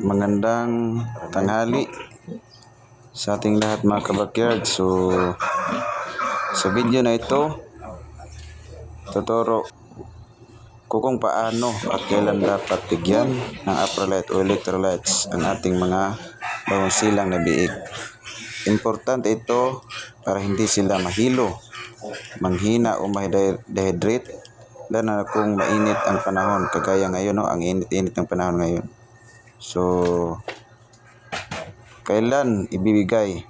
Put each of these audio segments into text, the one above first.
Magandang tanghali sa ating lahat mga kabakyard. So sa video na ito, tuturo ko kung paano at kailan dapat bigyan ng Aprolite o electrolytes ang ating mga bagong silang na biik. Importante ito para hindi sila mahilo, manghina o ma-dehydrate, lalo na kung mainit ang panahon kagaya ngayon, ang init-init ng panahon ngayon. So kailan ibibigay?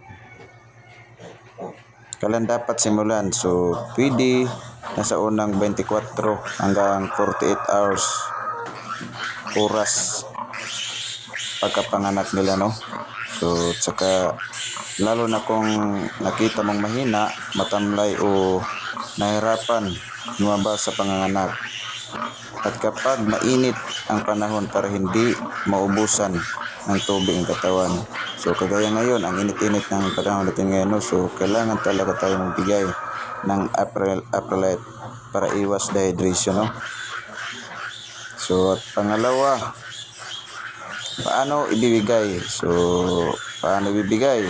Kailan dapat simulan? So pwede nasa unang 24 hanggang 48 oras pagkapanganak nila, no? So tsaka lalo na kung nakita mong mahina, matamlay o nahirapan lumabas sa panganganak. At kapag mainit ang panahon para hindi maubusan ng tubig ang katawan. So kagaya ngayon, ang init-init ng panahon natin ngayon, no? So kailangan talaga tayo magbigay ng Aprolite para iwas dehydration, no? So at pangalawa, paano ibibigay? So paano ibibigay?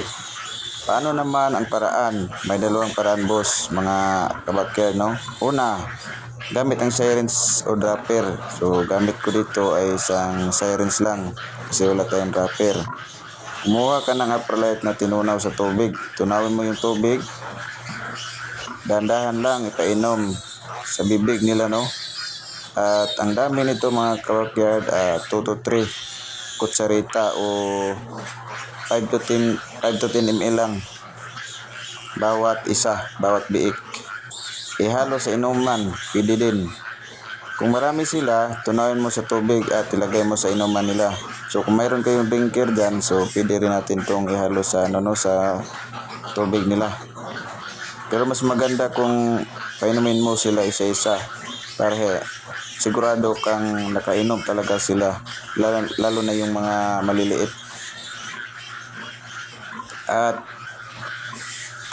Paano naman ang paraan? May dalawang paraan, boss, mga kabakyard, no? Una, gamit ang syringe o dropper. So gamit ko dito ay isang syringe lang kasi wala tayong dropper. Kumuha ka ng Aprolite na tinunaw sa tubig. Tunawin mo yung tubig. Dahan-dahan lang ipainom sa bibig nila, no? At ang dami nito mga kabakyard, 2 to 3 kutsarita o 5 to 10 ml lang bawat isa, bawat biik. Ihalo sa inuman, pwede din. Kung marami sila, tunawin mo sa tubig at ilagay mo sa inuman nila. So kung mayroon kayong drinker dyan, so pwede rin natin itong ihalo sa, sa tubig nila. Pero mas maganda kung painumin mo sila isa-isa para sigurado kang nakainom talaga sila, lalo na yung mga maliliit. At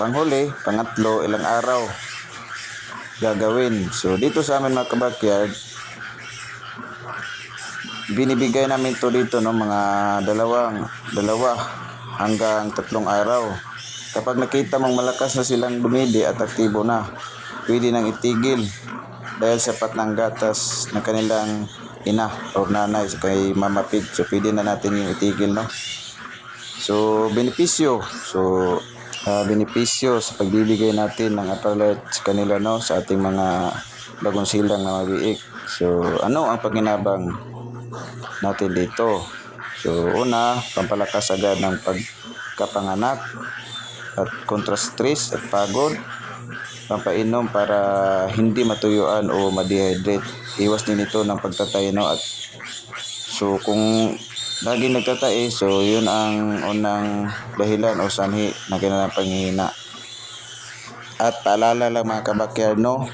panghuli, pangatlo, ilang araw gagawin. So dito sa amin mga kabakyard, binibigay namin to dito, no, mga dalawa hanggang 3 araw. Kapag nakita mong malakas na silang dumidi at aktibo na, pwede nang itigil dahil sapat ng gatas ng kanilang ina o nanay sa kay Mama Pig. So pwede na natin yung itigil, no? So benepisyo sa pagbibigay natin ng Aprolite sa kanila, no, sa ating mga bagong silang na mabiik. So ano ang paginabang natin dito? So una, pampalakas agad ng pagkapanganak at kontra stress at pagod. Pampainom para hindi matuyuan o ma-dehydrate. Iwas din ito ng pagtatay, no? At so kung lagi nagtatay, so yun ang unang dahilan o sanhi na kanilang panghihina. At paalala lang mga kabakyard, no?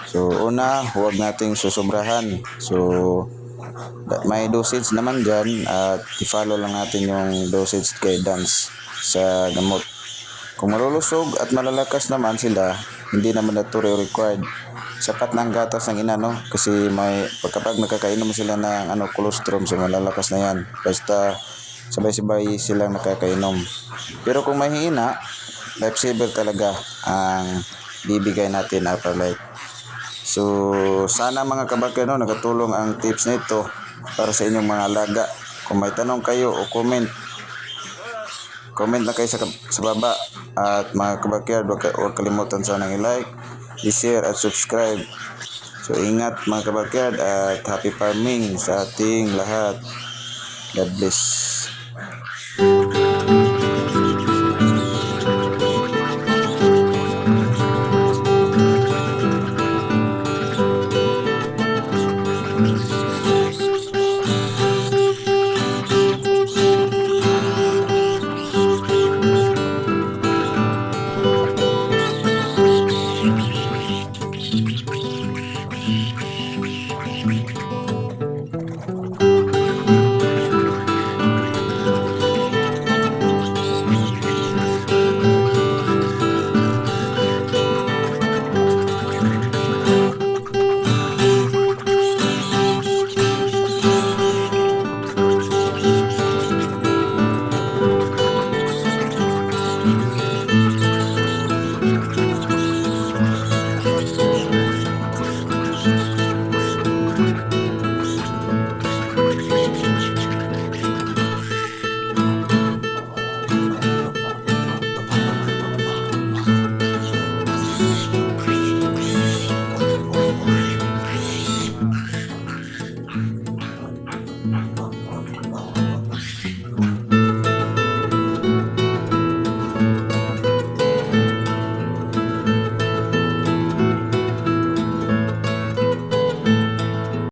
So una, huwag nating susobrahan. So may dosage naman dyan at i-follow lang natin yung dosage guidance sa gamot. Kung malulusog at malalakas naman sila, hindi naman ito required. Sapat na ang gatas ng ina, no? Kasi kapag nakakainom sila ng colostrum, so malalakas na yan. Basta sabay-sabay silang nakakainom. Pero kung mahina, lifesaver talaga ang bibigay natin na Aprolite. So sana mga kabakyard, no, nakatulong ang tips na ito para sa inyong mga alaga. Kung may tanong kayo o comment na kayo sa baba. At mga kabakyard, huwag kalimutan sanang i-like, i-share at subscribe. So ingat mga kabakyard at happy farming sa ating lahat. God bless.